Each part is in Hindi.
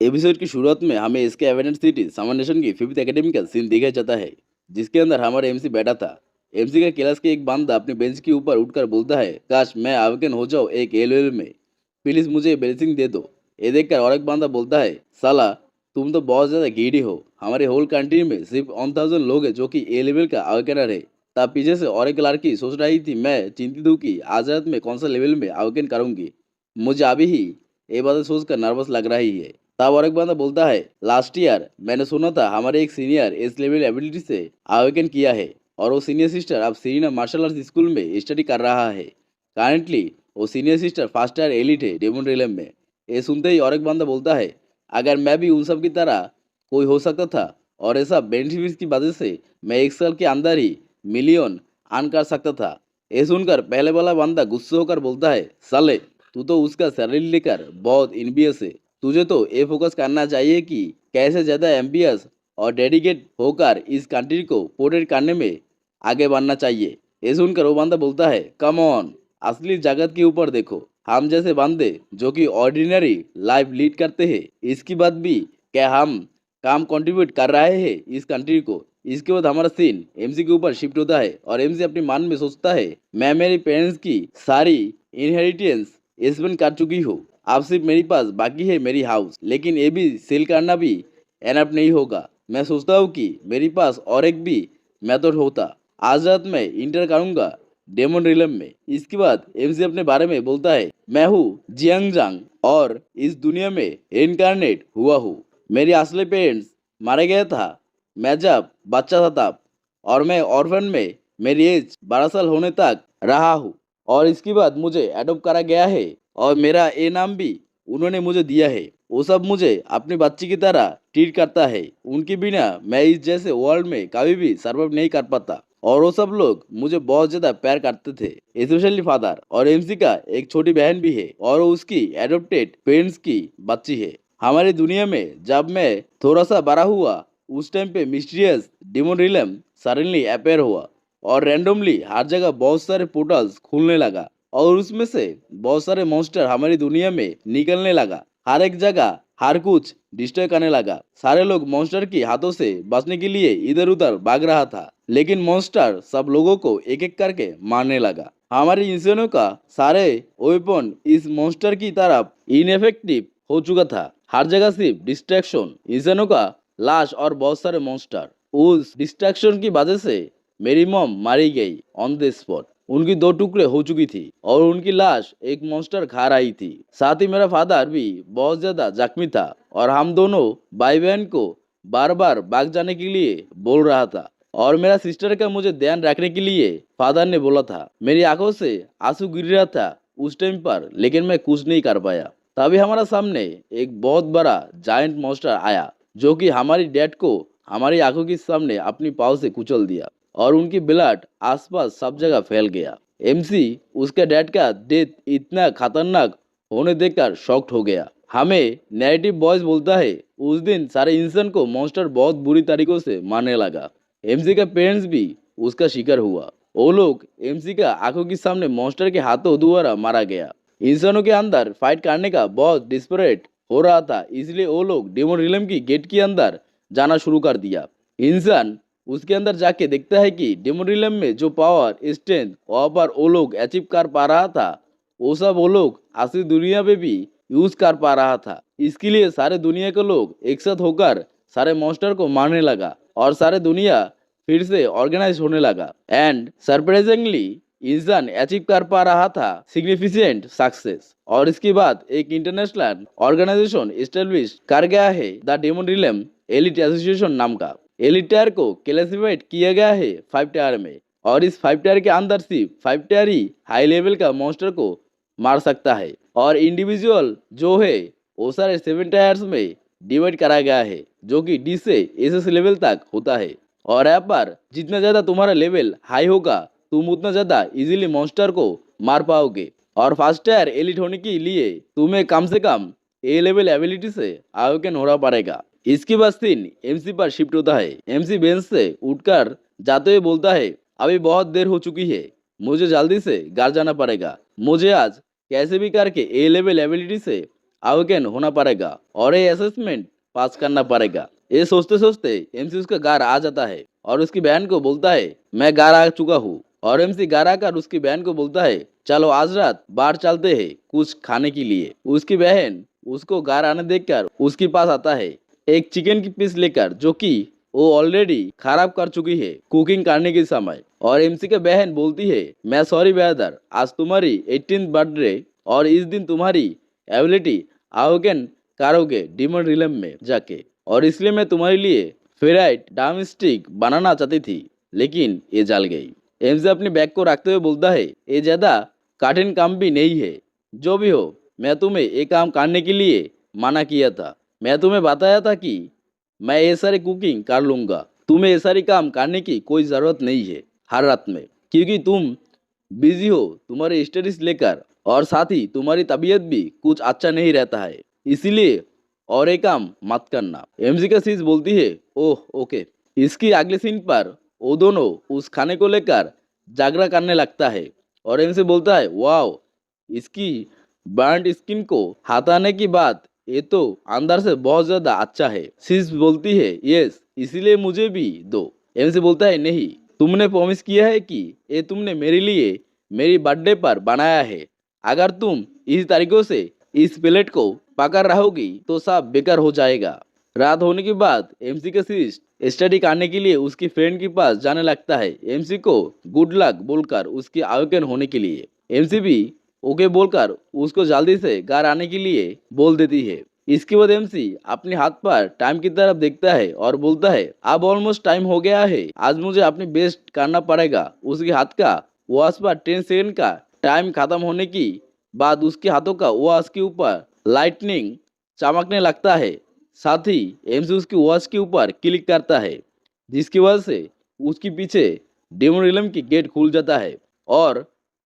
एपिसोड की शुरुआत में हमें इसके एविडेंस सिटी समर नेशन की फिफ्थ एकेडमी का सीन दिखाया जाता है, जिसके अंदर हमारा एमसी बैठा था। एमसी का क्लास के एक बंदा अपने बेंच के ऊपर उठकर बोलता है, काश मैं अवेकन हो जाऊँ एक एलओएल में, प्लीज मुझे ब्लेसिंग दे दो। ये देखकर और एक बंदा बोलता है, साला तुम तो बहुत ज्यादा गीडी हो, हमारे होल कंट्री में सिर्फ 1000 लोग हैं जो कि ए लेवल का अवेकनर है। तब पीछे से और एक लड़की सोच रही थी, मैं चिंतित हूँ कि आज रात में कौन सा लेवल में अवेकन करूंगी। मुझे अभी ही ये बात सोचकर नर्वस लग रही है। तब और एक बंदा बोलता है, लास्ट ईयर मैंने सुना था हमारे एक सीनियर इस लेवल एबिलिटी से आवेदन किया है, और वो सीनियर सिस्टर अब सीनियर मार्शल आर्ट्स स्कूल में स्टडी कर रहा है। करंटली वो senior sister first year elite है डेमन रिलम में। ये सुनते ही और एक बंदा बोलता है, अगर मैं भी उन सब की तरह कोई हो सकता था, और ऐसा बेनिफिट्स की वजह से मैं एक साल के अंदर ही मिलियन अर्न कर सकता था। ये सुनकर पहले वाला बंदा गुस्से होकर बोलता है, साले तू तो उसका शरीर लेकर बहुत इन्वियस है, तुझे तो ये फोकस करना चाहिए कि कैसे ज़्यादा एम्बियस और डेडिकेट होकर इस कंट्री को प्रोटेक्ट करने में आगे बढ़ना चाहिए। ये सुनकर वो बंदा बोलता है, कम ऑन, असली जगत के ऊपर देखो, हम जैसे बंदे जो कि ऑर्डिनरी लाइफ लीड करते हैं, इसकी बात भी क्या हम काम कंट्रीब्यूट कर रहे हैं इस कंट्री को। इसके बाद हमारा सीन एमसी के ऊपर शिफ्ट होता है और एमसी अपनी मन में सोचता है, मैं मेरे पेरेंट्स की सारी इनहेरिटेंस स्पेंड कर चुकी हूँ, अब सिर्फ मेरे पास बाकी है मेरी हाउस, लेकिन ये भी सेल करना भी एनफ नहीं होगा। मैं सोचता हूँ कि मेरे पास और एक भी मेथड होता। आज रात मैं इंटर करूंगा डेमन रिलम में। इसके बाद एमसी अपने बारे में बोलता है, मैं हूँ जियांग जांग और इस दुनिया में इनकारनेट हुआ हूँ। मेरे असली पेरेंट्स मारे गया था मैं जब बच्चा था तब, और मैं ऑर्फन में मेरी एज 12 साल होने तक रहा हूँ, और इसके बाद मुझे एडॉप्ट करा गया है, और मेरा ये नाम भी उन्होंने मुझे दिया है। वो सब मुझे अपने बच्चे की तरह ट्रीट करता है, उनके बिना मैं इस जैसे वर्ल्ड में कभी भी सर्वाइव नहीं कर पाता, और वो सब लोग मुझे बहुत ज्यादा प्यार करते थे, स्पेशली फादर। और एमसी का एक छोटी बहन भी है और वो उसकी एडॉप्टेड पेरेंट्स की बच्ची है। हमारी दुनिया में जब मैं थोड़ा सा बड़ा हुआ, उस टाइम पे mysterious demon realm suddenly appear हुआ, और रैंडमली हर जगह बहुत सारे पोर्टल्स खुलने लगा, और उसमें से बहुत सारे मॉन्स्टर हमारी दुनिया में निकलने लगा। हर एक जगह हर कुछ डिस्ट्रॉय करने लगा। सारे लोग मॉन्स्टर की हाथों से बचने के लिए इधर उधर भाग रहा था, लेकिन मॉन्स्टर सब लोगों को एक एक करके मारने लगा। हमारे इंसानों का सारे वेपन इस मॉन्स्टर की तरफ इनएफेक्टिव हो चुका था। हर जगह सिर्फ डिस्ट्रैक्शन, इंसानों का लाश और बहुत सारे मॉन्स्टर। उस डिस्ट्रैक्शन की वजह से मेरी मॉम मारी गई ऑन द स्पॉट। उनकी दो टुकड़े हो चुकी थी और उनकी लाश एक मॉन्स्टर खा रही थी। साथ ही मेरा फादर भी बहुत ज्यादा जख्मी था, और हम दोनों भाई बहन को बार बार भाग जाने के लिए बोल रहा था, और मेरा सिस्टर का मुझे ध्यान रखने के लिए फादर ने बोला था। मेरी आंखों से आंसू गिर रहा था उस टाइम पर, लेकिन मैं कुछ नहीं कर पाया। तभी हमारा सामने एक बहुत बड़ा जायंट मॉन्स्टर आया, जो कि हमारी डैड को हमारी आंखों के सामने अपनी पाव से कुचल दिया, और उनकी ब्लड आसपास सब जगह फैल गया। एमसी उसके डैड का डेथ इतना खतरनाक होने देखकर शॉक्ड हो गया। हमें नैरेटिव बॉयज बोलता है, उस दिन सारे इंसान को मॉन्स्टर बहुत बुरी तरीकों से मारने लगा। एमसी का पेरेंट्स भी उसका शिकार हुआ। वो लोग एमसी का आंखों के सामने मॉन्स्टर के हाथों द्वारा मारा गया। इंसानों के अंदर फाइट करने का बहुत डिस्परेट हो रहा था, इसलिए वो लोग डेमन रिलम की गेट के अंदर जाना शुरू कर दिया। इंसान उसके अंदर जाके देखता है कि डेमन रिलम में जो पावर स्ट्रेंथ वहां पर वो लोग अचीव कर पा रहा था, वो सब वो लोग असली दुनिया में भी यूज कर पा रहा था। इसके लिए सारे दुनिया के लोग एक साथ होकर सारे मॉन्स्टर को मारने लगा, और सारे दुनिया फिर से ऑर्गेनाइज होने लगा। एंड सरप्राइजिंगली इंसान अचीव कर पा रहा था सिग्निफिकेंट सक्सेस, और इसके बाद एक इंटरनेशनल ऑर्गेनाइजेशन एस्टेब्लिश कर गया है, the demon realm elite association नाम का। एलिट टायर को क्लासिफाइड किया गया है 5 टायर में, और इस 5 टायर के अंदर सिर्फ 5 टायर ही हाई लेवल का मॉन्स्टर को मार सकता है, और इंडिविजुअल जो है वो सारे 7 टायर्स में डिवाइड करा गया है, जो कि डी से एसएस लेवल तक होता है। और यहाँ पर जितना ज्यादा तुम्हारा लेवल हाई होगा, तुम उतना ज्यादा इजीली मॉन्स्टर को मार पाओगे। और फर्स्ट टायर एलिट होने के लिए तुम्हें कम से कम ए लेवल एबिलिटी से आवेदन होना पड़ेगा। इसके बाद सीन एमसी पर शिफ्ट होता है। एमसी बेंच से उठकर जाते हुए बोलता है, अभी बहुत देर हो चुकी है, मुझे जल्दी से घर जाना पड़ेगा। मुझे आज कैसे भी करके ए लेवल एबिलिटी से अवेकन होना पड़ेगा और ये असेसमेंट पास करना पड़ेगा। ये सोचते सोचते एमसी उसका घर आ जाता है और उसकी बहन को बोलता है मैं घर आ चुका हूँ। और एमसी घर आकर उसकी बहन को बोलता है चलो आज रात बाहर चलते हैं कुछ खाने के लिए। उसकी बहन उसको घर आने देखकर उसके पास आता है एक चिकन की पीस लेकर जो कि वो ऑलरेडी खराब कर चुकी है कुकिंग करने के समय। और एमसी की बहन बोलती है मैं सॉरी ब्रदर, आज तुम्हारी 18th बर्थडे और इस दिन तुम्हारी एबिलिटी अवेकन करोगे डीमन रिलम में जाके, और इसलिए मैं तुम्हारे लिए फेराइट डाम स्टिक बनाना चाहती थी लेकिन ये जल गई। एमजे अपनी बैग को रखते हुए बोलता है ये ज्यादा कठिन काम भी नहीं है। जो भी हो मैं तुम्हें ये काम करने के लिए मना किया था। मैं तुम्हें बताया था कि मैं ये सारी कुकिंग कर लूंगा, तुम्हें ये सारी काम करने की कोई ज़रूरत नहीं है हर रात में, क्योंकि तुम बिजी हो तुम्हारे स्टडीज लेकर और साथ ही तुम्हारी तबीयत भी कुछ अच्छा नहीं रहता है, इसीलिए और एक काम मत करना। एमजी का सीज बोलती है ओह ओके। इसकी अगले सीन पर वो दोनों उस खाने को लेकर झगड़ा करने लगता है और एमसी बोलता है वाओ, इसकी बर्न्ड स्किन को हटाने की बात ये तो अंदर से बहुत ज्यादा अच्छा है। सीज बोलती है यस, इसीलिए मुझे भी दो। एमसी बोलता है नहीं, तुमने प्रॉमिस किया है कि ये तुमने मेरे लिए मेरी बर्थडे पर बनाया है, अगर तुम इस तरीकों से इस प्लेट को पकड़ रहोगी तो सब बेकार हो जाएगा। रात होने के बाद एमसी का सिस्ट स्टडी करने के लिए उसकी फ्रेंड के पास जाने लगता है एमसी को गुड लक बोलकर उसके अवेकन होने के लिए। एमसी भी ओके बोलकर उसको जल्दी से घर आने के लिए बोल देती है। इसके बाद एमसी अपने हाथ पर टाइम की तरफ देखता है और बोलता है अब ऑलमोस्ट टाइम हो गया है, आज मुझे अपनी बेस्ट करना पड़ेगा। उसके हाथ का वॉच पर 10 सेकंड का टाइम खत्म होने की बाद उसके हाथों का वॉच के ऊपर लाइटनिंग चमकने लगता है। साथ ही एमसी उसकी वॉच के ऊपर क्लिक करता है जिसकी वजह से उसके पीछे डेमन रिलम की गेट खुल जाता है और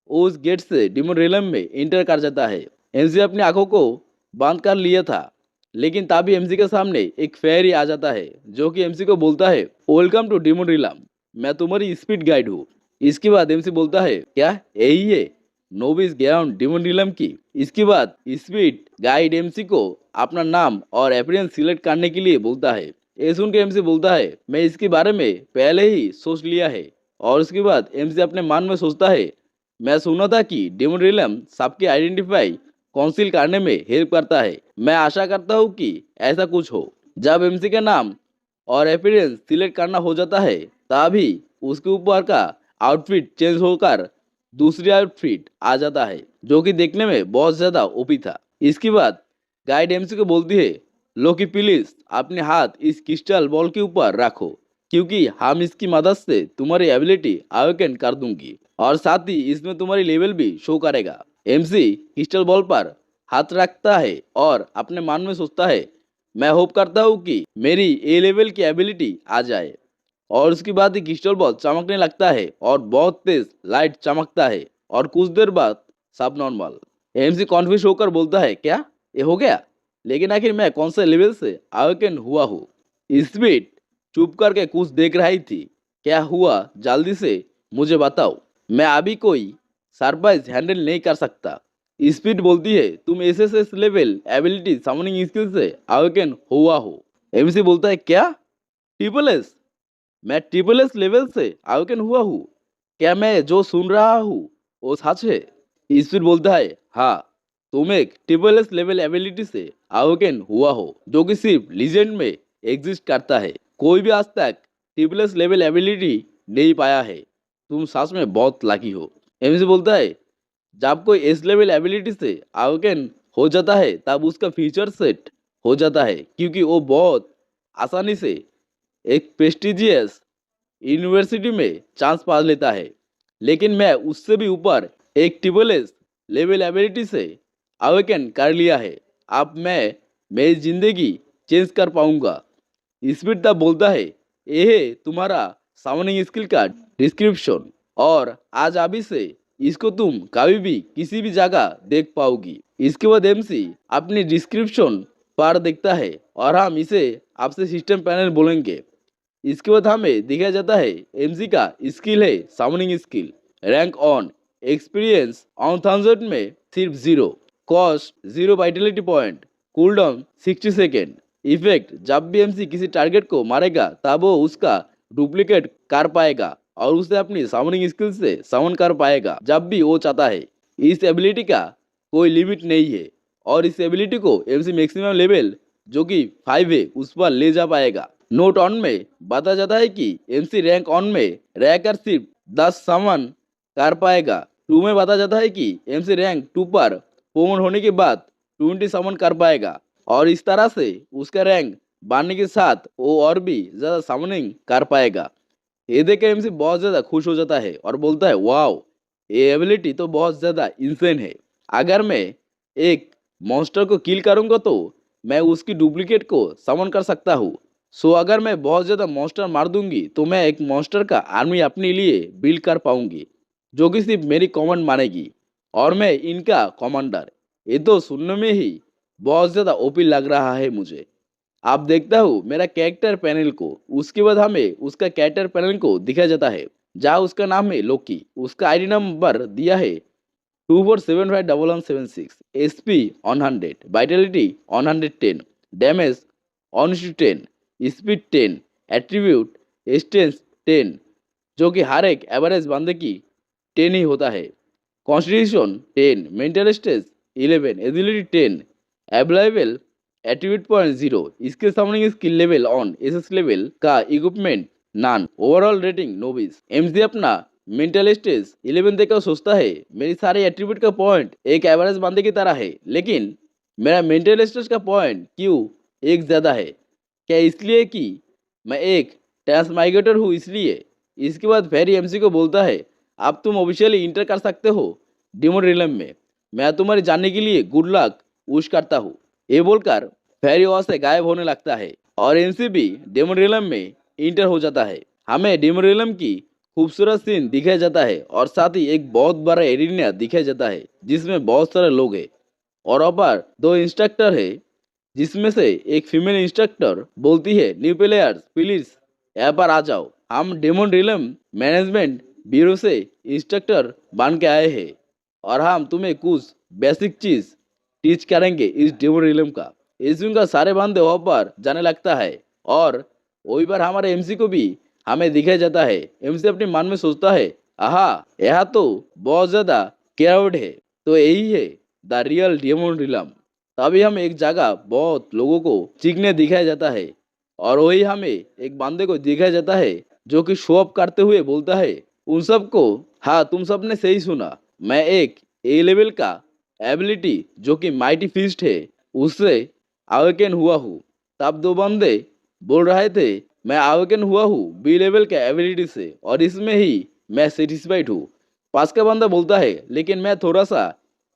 उस गेट से डेमन रिलम में एंटर कर जाता है। एमसी अपनी आंखों को बंद कर लिया था लेकिन तभी एमसी के सामने एक फेरी आ जाता है जो कि एमसी को बोलता है वेलकम टू डेमन रिलम, मैं तुम्हारी स्पीड गाइड हूँ। इसके बाद एमसी बोलता है क्या यही है नोविस ग्राउंड डेमन रिलम की। इसके बाद स्पीड गाइड एमसी को अपना नाम और अपीयरेंस सिलेक्ट करने के लिए बोलता है। ये सुन के एमसी बोलता है मैं इसके बारे में पहले ही सोच लिया है। और उसके बाद एमसी अपने मन में सोचता है मैं सुना था कि डेमन रिलम सबके आइडेंटिफाई काउंसिल करने में हेल्प करता है, मैं आशा करता हूँ कि ऐसा कुछ हो। जब एमसी का नाम और अपीयरेंस सिलेक्ट करना हो जाता है तभी उसके ऊपर का आउटफिट चेंज होकर दूसरी आउटफिट आ जाता है जो कि देखने में बहुत ज्यादा ओपी था। इसके बाद गाइड एमसी को बोलती है लोकी प्लीज अपने हाथ इस क्रिस्टल बॉल के ऊपर रखो क्योंकि हम इसकी मदद से तुम्हारी एबिलिटी अवेकन कर दूंगी और साथ ही इसमें तुम्हारी लेवल भी शो करेगा। एमसी क्रिस्टल बॉल पर हाथ रखता है और अपने मन में सोचता है मैं होप करता हूँ कि मेरी ए लेवल की एबिलिटी आ जाए। और उसके बाद ही क्रिस्टल बॉल चमकने लगता है और बहुत तेज लाइट चमकता है और कुछ देर बाद सब नॉर्मल। एमसी कॉन्फ्यूज होकर बोलता है क्या ये हो गया, लेकिन आखिर मैं कौन से लेवल से अवेकन हुआ हूँ। स्पीड चुप करके कुछ देख रही थी, क्या हुआ जल्दी से मुझे बताओ, मैं अभी कोई सरप्राइज हैंडल नहीं कर सकता। स्पीड बोलती है तुम SSS level ability summoning skill से अवेकन हुआ हो। एमसी बोलता है क्या ट्रिपल एस, मैं ट्रिपल एस लेवल से अवेकन हुआ हूँ, क्या मैं जो सुन रहा हूँ वो सच है। स्पीड बोलता है हाँ, तुम एक ट्रिपल एस लेवल एबिलिटी से अवेकन हुआ हो जो कि सिर्फ लीजेंड में एग्जिस्ट करता है, कोई भी आज तक ट्रिपल एस लेवल एबिलिटी नहीं पाया है, तुम सच में बहुत लकी हो। एमसी बोलता है जब कोई एस लेवल एबिलिटी से अवेकन हो जाता है तब उसका फीचर सेट हो जाता है क्योंकि वो बहुत आसानी से एक प्रेस्टिजियस यूनिवर्सिटी में चांस पा लेता है। लेकिन मैं उससे भी ऊपर एक ट्रिपल एस लेवल एबिलिटी से अवेकन कर लिया है, अब मैं मेरी जिंदगी चेंज कर पाऊंगा। स्पीड तब बोलता है ये है तुम्हारा सामनिंग स्किल का डिस्क्रिप्शन और आज अभी से इसको तुम कभी भी किसी भी जगह देख पाओगी। इसके बाद एमसी अपनी डिस्क्रिप्शन पर देखता है और हम इसे आपसे सिस्टम पैनल बोलेंगे। इसके बाद हमें दिखाया जाता है एमसी का स्किल है summoning skill, rank on, experience on 1000 में सिर्फ 0। Cost 0 vitality point, cool down 60 second. Effect, जब भी एमसी किसी टारगेट को मारेगा तब वो उसका डुप्लीकेट कर पाएगा और उसे अपनी सामनिंग स्किल से सामन कर पाएगा जब भी वो चाहता है। इस एबिलिटी का कोई लिमिट नहीं है और इस एबिलिटी को एमसी मैक्सिमम लेवल जो कि 5 है उस पर ले जा पाएगा। नोट ऑन में बताया जाता है कि एमसी रैंक ऑन में रैकर सिर्फ 10 समन कर पाएगा। 2 में बताया जाता है कि एमसी रैंक 2 पर प्रमोट होने के बाद 20 समन कर पाएगा और इस तरह से उसका रैंक बढ़ने के साथ वो और भी ज़्यादा समनिंग कर पाएगा। ये देख कर एमसी बहुत ज़्यादा खुश हो जाता है और बोलता है वाओ, ये एबिलिटी तो बहुत ज़्यादा इंसेन है। अगर मैं एक मॉन्स्टर को किल करूँगा तो मैं उसकी डुप्लीकेट को समन कर सकता हूँ। सो अगर मैं बहुत ज़्यादा मॉन्स्टर मार दूंगी तो मैं एक मॉन्स्टर का आर्मी अपने लिए बिल्ड कर पाऊंगी जो कि सिर्फ मेरी कमांड मानेगी और मैं इनका कमांडर। ये तो सुनने में ही बहुत ज़्यादा ओपी लग रहा है मुझे। आप देखता हूँ मेरा कैरेक्टर पैनल को, उसके बाद हमें उसका कैरेक्टर पैनल को दिखाया जाता है जहाँ उसका नाम है लोकी। उसका आईडी नंबर दिया है 24751176, SP 100, Vitality 110, damage 1:10, speed 10, attribute strength 10 जो कि हर एक एवरेज बंदे की 10 ही होता है। Constitution 10, mental stage 11, ability 10, available attribute point 0, इसके सामने skill level on, SS level का इक्विपमेंट नान, ओवरऑल रेटिंग नोविस। एमसी अपना मेंटल स्टेज 11 देखकर सोचता है मेरी सारे एट्रीब्यूट का पॉइंट एक एवरेज बंदे की तरह है, लेकिन मेरा मेंटल स्टेज का पॉइंट क्यों एक ज़्यादा है? क्या इसलिए कि मैं एक ट्रांसमाइग्रेटर हूँ इसलिए? इसके बाद फेरी एमसी को बोलता है अब तुम ऑफिशियली इंटर कर सकते हो डिमोन रिलम में। मैं तुम्हारे जानने के लिए गुड लक विश करता हूँ। ये बोलकर फेरी वहाँ से गायब होने लगता है और एमसी भी डेमन रिलम में इंटर हो जाता है। हमें डेमन रिलम की खूबसूरत सीन दिखाया जाता है और साथ ही एक बहुत बड़ा एरिया दिखाया जाता है जिसमें बहुत सारे लोग हैं और वहाँ पर 2 इंस्ट्रक्टर है जिसमें से एक फीमेल इंस्ट्रक्टर बोलती है न्यू प्लेयर्स प्लीज यहाँ पर आ जाओ, हम डेमन रिलम मैनेजमेंट ब्यूरो से इंस्ट्रक्टर बन के आए हैं और हम तुम्हें कुछ बेसिक चीज टीच करेंगे इस डेमन रिलम का। इसमें का सारे बंदे वहाँ पर जाने लगता है और वही पर हमारे एमसी को भी हमें दिखाया जाता है। एमसी अपने मन में सोचता है आहा यह तो बहुत ज्यादा क्राउड है, तो यही है द रियल डेमन रिलम। तभी हम एक जगह बहुत लोगों को चीखने दिखाया जाता है और वही हमें एक बंदे को दिखाया जाता है जो कि शो अप करते हुए बोलता है उन सबको, हाँ तुम सब ने सही सुना, मैं एक ए लेवल का एबिलिटी जो कि माइटी फिस्ट है उससे अवेकन हुआ हूँ। तब 2 बंदे बोल रहे थे मैं अवेकन हुआ हूँ बी लेवल के एबिलिटी से और इसमें ही मैं सेटिस्फाइड हूँ। पास का बंदा बोलता है लेकिन मैं थोड़ा सा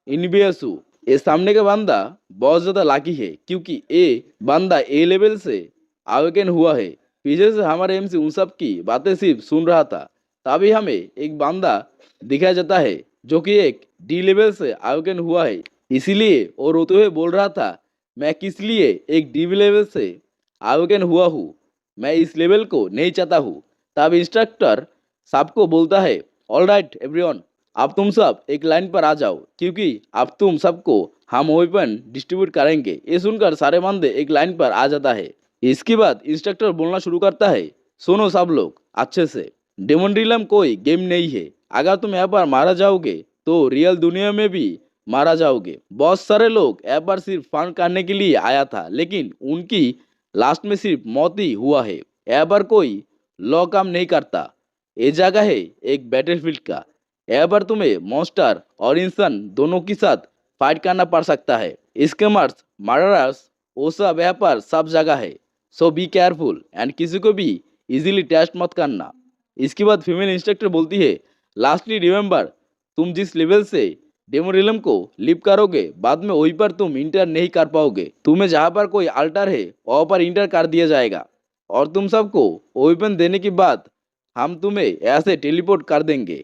इनबियस हूँ। ये सामने का बंदा बहुत ज़्यादा लाकी है क्योंकि ए बंदा ए लेवल से अवेकन हुआ है। पीछे से हमारे एमसी उन सब की बातें सिर्फ सुन रहा था। तभी हमें एक बंदा दिखाया जाता है जो कि एक डी लेवल से अवेकन हुआ है, इसीलिए वो रोते हुए बोल रहा था मैं किस लिए एक डी लेवल से अवेकन हुआ हूँ, मैं इस लेवल को नहीं चाहता हूँ। तब इंस्ट्रक्टर सबको बोलता है ऑल राइट एवरीवन, अब तुम सब एक लाइन पर आ जाओ क्योंकि अब तुम सबको हम वेपन डिस्ट्रीब्यूट करेंगे। ये सुनकर सारे बंदे एक लाइन पर आ जाता है। इसके बाद इंस्ट्रक्टर बोलना शुरू करता है सुनो सब लोग अच्छे से, डेमन रिलम कोई गेम नहीं है। अगर तुम यहाँ पर मारा जाओगे तो रियल दुनिया में भी मारा जाओगे। बहुत सारे लोग यहाँ पर सिर्फ फन करने के लिए आया था लेकिन उनकी लास्ट में सिर्फ मौत ही हुआ है। यहाँ पर कोई लॉ काम नहीं करता, ये जगह है एक बैटलफील्ड का। यहाँ पर तुम्हें मॉन्स्टर और इंसान दोनों के साथ फाइट करना पड़ सकता है। स्कैमर्स मर्डरर्स वो सब यहाँ पर सब जगह है, सो बी केयरफुल एंड किसी को भी इजीली टेस्ट मत करना। इसके बाद फीमेल इंस्ट्रक्टर बोलती है लास्टली रिमेंबर, तुम जिस लेवल से डेमो रिलम को लिप करोगे बाद में वहीं पर तुम इंटर नहीं कर पाओगे। तुम्हें जहाँ पर कोई अल्टर है वहाँ पर इंटर कर दिया जाएगा और तुम सबको वेपन देने के बाद हम तुम्हें ऐसे टेलीपोर्ट कर देंगे।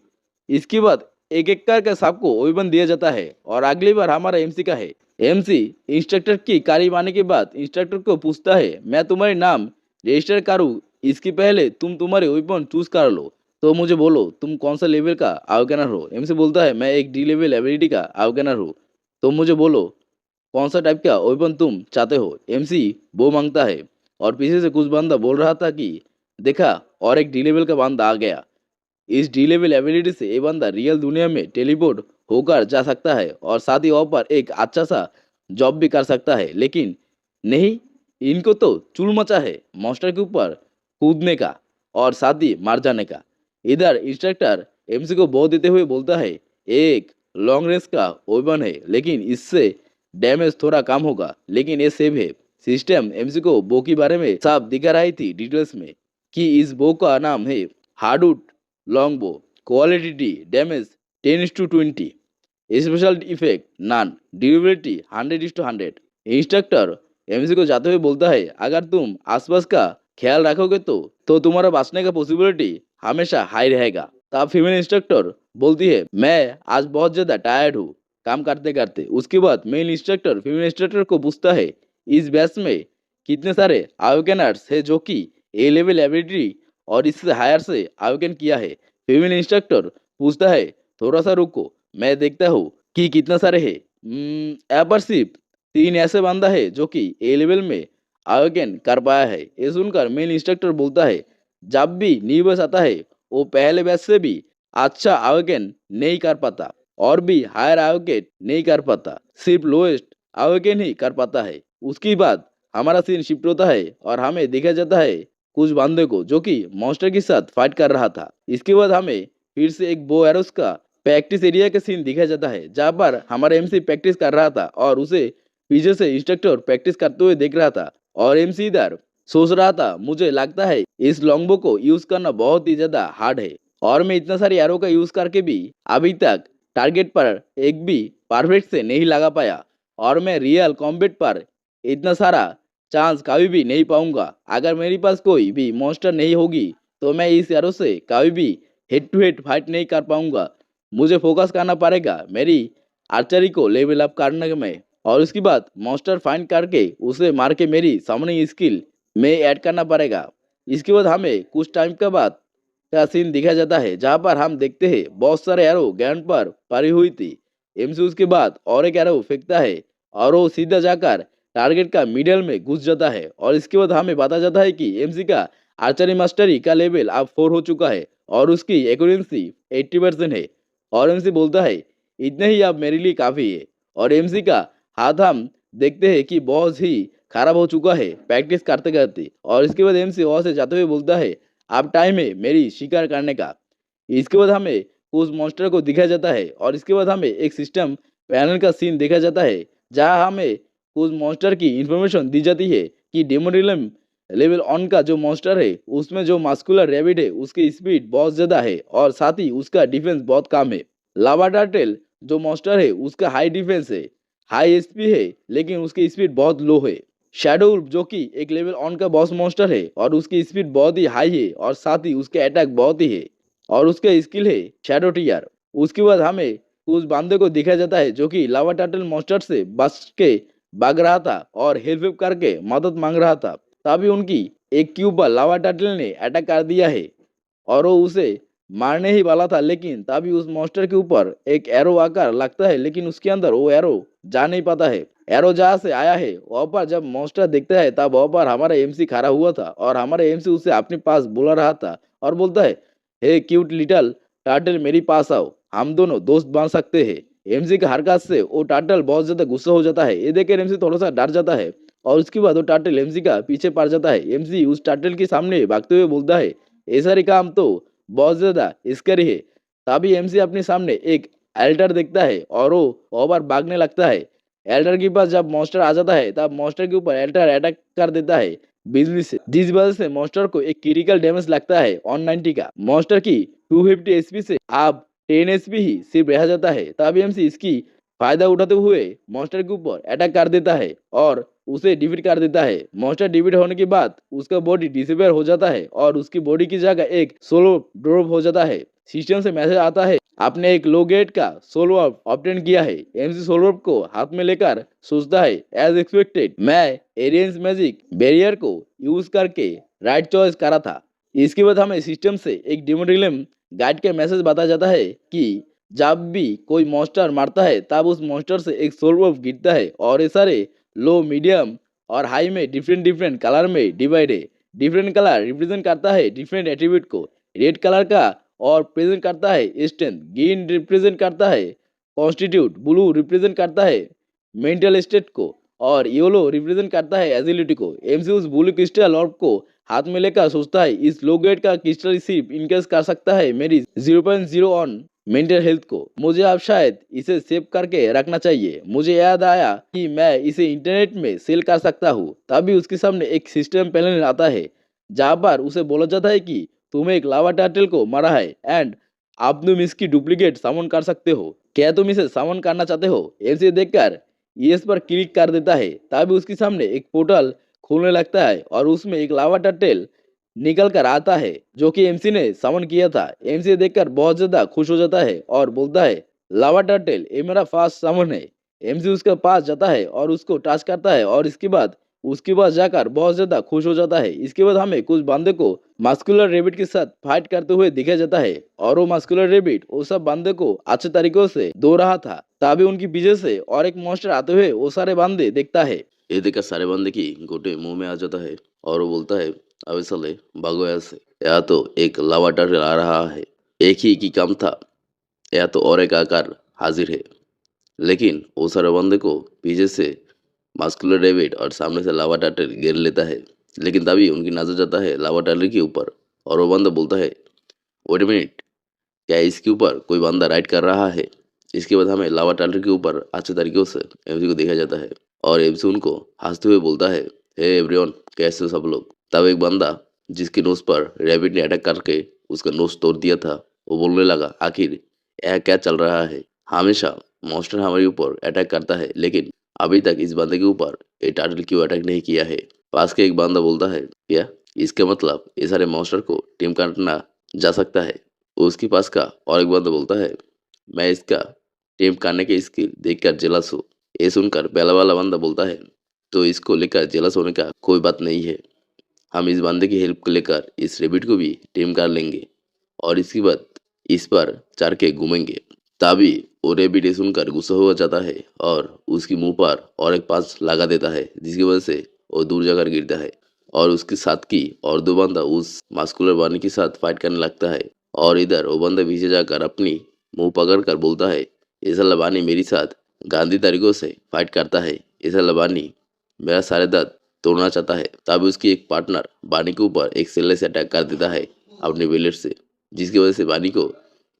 इसके बाद एक एक करके सबको वेपन दिया जाता है और अगली बार हमारा एमसी का है। एमसी इंस्ट्रक्टर की कार्य आने के बाद इंस्ट्रक्टर को पूछता है मैं तुम्हारे नाम रजिस्टर करूँ इसके पहले तुम तुम्हारे वेपन चूज कर लो, तो मुझे बोलो तुम कौन सा लेवल का अवेकनर हो। एमसी बोलता है मैं एक डी लेवल एबिलिटी का अवेकनर हूँ। तो मुझे बोलो कौन सा टाइप का वेपन तुम चाहते हो। एमसी वो मांगता है और पीछे से कुछ बंदा बोल रहा था कि देखा, और एक डी लेवल का बंदा आ गया। इस डी लेवल एबिलिटी से ये बंदा रियल दुनिया में टेलीपोर्ट होकर जा सकता है और साथ ही वहाँ पर एक अच्छा सा जॉब भी कर सकता है। लेकिन नहीं, इनको तो चुल मचा है मॉन्स्टर के ऊपर कूदने का और साथ ही मार जाने का। इधर इंस्ट्रक्टर एमसी को बो देते हुए बोलता है एक लॉन्ग रेंज का वेपन है लेकिन इससे डैमेज थोड़ा कम होगा, लेकिन ये सेव है। सिस्टम एमसी को बो के बारे में साफ दिखा रही थी डिटेल्स में कि इस बो का नाम है हार्डवुड लॉन्ग बो, quality D, damage 10:20, special effect non, durability 100:100। Instructor MC को जाते हुए बोलता है अगर तुम आसपास का ख्याल रखोगे तो तुम्हारा बचने का पॉसिबिलिटी हमेशा हाई रहेगा। तब फीमेल इंस्ट्रक्टर बोलती है मैं आज बहुत ज्यादा टायर्ड हूँ काम करते करते। उसके बाद मेल इंस्ट्रक्टर फीमेल इंस्ट्रक्टर को पूछता है इस बैच में कितने सारे अवेकनर्स है जो कि ए लेवल एबिलिटी और इससे हायर से अवेकन किया है। फीमेल इंस्ट्रक्टर पूछता है थोड़ा सा रुको, मैं देखता हूँ कि कितना सारे है। यहाँ पर सिर्फ 3 ऐसे बंदा है जो कि ए लेवल में अवेकन कर पाया है। ये सुनकर मेल इंस्ट्रक्टर बोलता है जब भी न्यू बैच आता है वो पहले बैच से भी अच्छा अवेकन नहीं कर पाता और भी हायर अवेकेट नहीं कर पाता, सिर्फ लोएस्ट अवेकन ही कर पाता है। उसके बाद हमारा सीन शिफ्ट होता है और हमें देखा जाता है कुछ बंदे को जो कि मॉन्स्टर के साथ फाइट कर रहा था। इसके बाद हमें फिर से एक बो एरोस का प्रैक्टिस एरिया का सीन दिखा जाता है जहाँ पर हमारा एमसी प्रैक्टिस कर रहा था और उसे पीछे से इंस्ट्रक्टर प्रैक्टिस करते हुए देख रहा था और एमसी इधर सोच रहा था मुझे लगता है इस लॉन्गबो को यूज करना बहुत ही ज्यादा हार्ड है और मैं इतना सारी एरो का यूज करके भी अभी तक टारगेट पर एक भी परफेक्ट से नहीं लगा पाया और मैं रियल कॉम्बैट पर इतना सारा चांस कभी भी नहीं पाऊंगा। अगर मेरे पास कोई भी मॉन्स्टर नहीं होगी तो मैं इस एरो से कभी भी हेड टू हेड फाइट नहीं कर पाऊंगा। मुझे फोकस करना पड़ेगा मेरी आर्चरी को लेवल अप करने में और उसके बाद मॉन्स्टर फाइंड करके उसे मार के मेरी समनिंग स्किल में ऐड करना पड़ेगा। इसके बाद हमें कुछ टाइम के बाद का सीन दिखा जाता है जहाँ पर हम देखते हैं बहुत सारे एरो ग्राउंड पर पड़ी हुई थी। एमसी उसके बाद और एक एरो फेंकता है और वो सीधा जाकर टारगेट का मिडल में घुस जाता है और इसके बाद हमें पता जाता है कि एमसी का आर्चरी मास्टरी का लेवल अब 4 हो चुका है और उसकी एक्यूरेंसी 80% है। और एमसी बोलता है इतने ही अब मेरे लिए काफ़ी है और एमसी का हाथ हम देखते हैं कि बहुत ही खराब हो चुका है प्रैक्टिस करते करते और इसके बाद एमसी वहाँ से जाते हुए बोलता है अब टाइम है मेरी शिकार करने का। इसके बाद हमें उस मॉन्स्टर को दिखाया जाता है और इसके बाद हमें एक सिस्टम पैनल का सीन देखा जाता है जहां हमें उस मॉन्स्टर की इंफॉर्मेशन दी जाती है कि डेमोनिलम लेवल ऑन का जो मॉन्स्टर है उसमें जो मास्कुलर रैबिट है उसकी स्पीड बहुत ज़्यादा है और साथ ही उसका डिफेंस बहुत कम है। लावा टार्टल जो मॉन्स्टर है उसका हाई डिफेंस है, हाई एचपी है, लेकिन उसकी स्पीड बहुत लो है। शैडो वुल्फ जो कि एक लेवल ऑन का बॉस मॉन्स्टर है और उसकी स्पीड बहुत ही हाई है और साथ ही उसके अटैक बहुत ही है और उसका स्किल है शैडो टीयर। उसके बाद हमें उस बंदे को देखा जाता है जो कि लावा टर्टल मॉन्स्टर से बच के भाग रहा था और हेल्प करके मदद मांग रहा था। तभी उनकी एक क्यूब पर लावा टर्टल ने अटैक कर दिया है और वो उसे मारने ही वाला था, लेकिन तभी उस मॉन्स्टर के ऊपर एक एरो आकर लगता है लेकिन उसके अंदर वो एरो जा नहीं पाता है। एरो जहाँ से आया है वहाँ पर जब मॉन्स्टर देखता है तब वहाँ पर हमारा एमसी खड़ा हुआ था और हमारा एमसी उसे अपने पास बुला रहा था और बोलता है हे क्यूट लिटल टार्टल मेरे पास आओ, हम दोनों दोस्त बन सकते हैं। एमसी के हरकत से वो टार्टल बहुत ज्यादा गुस्सा हो जाता है। ये देखकर एमसी थोड़ा सा डर जाता है और उसके बाद वो टार्टल एमसी का पीछे पड़ जाता है। एमसी उस टार्टल के सामने भागते हुए बोलता है ऐसा ही काम तो बहुत ज्यादा स्कैरी है। तभी एमसी अपने सामने एक एल्टर देखता है और वो ओवर भागने लगता है। एल्टर के पास जब मॉन्स्टर आ जाता है तब मॉन्स्टर के ऊपर एल्टर अटैक कर देता है बिजली से, जिस वजह से मॉन्स्टर को एक क्रिटिकल डैमेज लगता है ऑन 90 का। मॉन्स्टर की 250 एचपी से अब 10 एचपी ही सिर्फ रह जाता है। तभी एमसी इसकी फायदा उठाते हुए मॉन्स्टर के ऊपर अटैक कर देता है और उसे डिफीट कर देता है। मॉन्स्टर डिफीट होने के बाद उसका बॉडी डिसेबल हो जाता है और उसकी बॉडी की जगह एक सोलो ड्रॉप हो जाता है। सिस्टम से मैसेज आता है आपने एक लो गेट का सोलो ऑब्टेन किया है। एमसी सोलो को हाथ में लेकर सोचता है एज एक्सपेक्टेड मैं एरियंस मैजिक बैरियर को यूज करके राइट चॉइस करा था। इसके बाद हमें सिस्टम से एक डिमोडिलम गाइड का मैसेज बताया जाता है कि जब भी कोई मॉन्स्टर मारता है तब उस मॉन्स्टर से एक सोल बॉम्ब गिरता है और ये सारे लो, मीडियम और हाई में डिफरेंट डिफरेंट कलर में डिवाइड है। डिफरेंट कलर रिप्रेजेंट करता है डिफरेंट एट्रीब्यूट को। रेड कलर का और प्रेजेंट करता है स्ट्रेंथ, ग्रीन रिप्रेजेंट करता है कॉन्स्टिट्यूट, ब्लू रिप्रेजेंट करता है मेंटल स्टेट को और येलो रिप्रेजेंट करता है एजिलिटी को। एमसी उस ब्लू क्रिस्टल ऑर्ब को हाथ में लेकर सोचता है इस लो ग्रेड का क्रिस्टल सिर्फ इनकेस कर सकता है मेरी 0.0 ऑन मेंटल हेल्थ को। मुझे अब शायद इसे सेव करके रखना चाहिए। मुझे याद आया कि मैं इसे इंटरनेट में सेल कर सकता हूँ। तभी उसके सामने एक सिस्टम पैनल आता है जहाँ पर उसे बोला जाता है कि तुम एक लावा टर्टल को मारा है एंड अब तुम इसकी डुप्लीकेट सामन कर सकते हो। क्या तुम इसे सामन करना चाहते हो? एमसी देखकर यस पर क्लिक कर देता है। तभी उसके सामने एक पोर्टल खुलने लगता है और उसमें एक लावा टर्टल निकल कर आता है जो कि एमसी ने समन किया था। एमसी देखकर बहुत ज्यादा खुश हो जाता है और बोलता है लावा टर्टल ये मेरा फास्ट समन है। एमसी उसके पास जाता है और उसको टच करता है और इसके बाद उसके पास जाकर बहुत ज्यादा खुश हो जाता है। इसके बाद हमें कुछ बंदे को मस्कुलर रेबिट के साथ फाइट करते हुए दिखा जाता है और वो मस्कुलर रेबिट वो सब बंदे को अच्छे तरीकों से दो रहा था। तभी उनकी पीछे से और एक मॉन्स्टर आते हुए वो सारे बंदे देखता है। ये देखकर सारे बंदे की गोटे मुंह में आ जाता है और वो बोलता है अबे साले भागो यहाँ से, या तो एक लावा टर्टल आ रहा है, एक ही काम था, या तो और एक आकार हाजिर है। लेकिन वो सारे बंदे को पीछे से मास्कुलर डेविड और सामने से लावा टर्टल घेर लेता है। लेकिन तभी उनकी नजर जाता है लावा टर्टल के ऊपर और वो बंदा बोलता है वेट मिनट, क्या इसके ऊपर कोई बंदा राइड कर रहा है? इसके बाद हमें लावा टर्टल के ऊपर अच्छे तरीके से एमसी को देखा जाता है और एमसी उनको हंसते हुए बोलता है हे एवरीवन, कैसे हो सब लोग? तब एक बंदा जिसके नोज पर रैबिट ने अटैक करके उसका नोज तोड़ दिया था वो बोलने लगा आखिर यह क्या चल रहा है? हमेशा मॉन्स्टर हमारे ऊपर अटैक करता है लेकिन अभी तक इस बंदे के ऊपर ये टर्टल क्यों अटैक नहीं किया है? पास के एक बंदा बोलता है क्या इसका मतलब ये सारे मॉन्स्टर को टीम करना जा सकता है? उसके पास का और एक बंदा बोलता है मैं इसका टीम करने की स्किल देखकर जेलस हूँ। ये सुनकर पहला वाला बंदा बोलता है तो इसको लेकर जेलस होने का कोई बात नहीं है, हम इस बंदे की हेल्प को लेकर इस रेबिट को भी टीम कर लेंगे और इसके बाद इस पर चढ़ के घूमेंगे। तभी वो रेबिट ये सुनकर गुस्सा हो जाता है और उसकी मुंह पर और एक पांच लगा देता है जिसकी वजह से वो दूर जाकर गिरता है और उसके साथ की और दो बंदा उस मास्कुलर वानी के साथ फाइट करने लगता है और इधर वो बंदा पीछे जाकर अपनी मुंह पकड़ कर बोलता है ये साला बानी मेरे साथ गांधी तरीकों से फाइट करता है, ये साला बानी मेरा सारे दांत तोड़ना चाहता है। तभी उसकी एक पार्टनर बानी के ऊपर एक सिल्ले से अटैक कर देता है अपने ब्लेड से जिसकी वजह से बानी को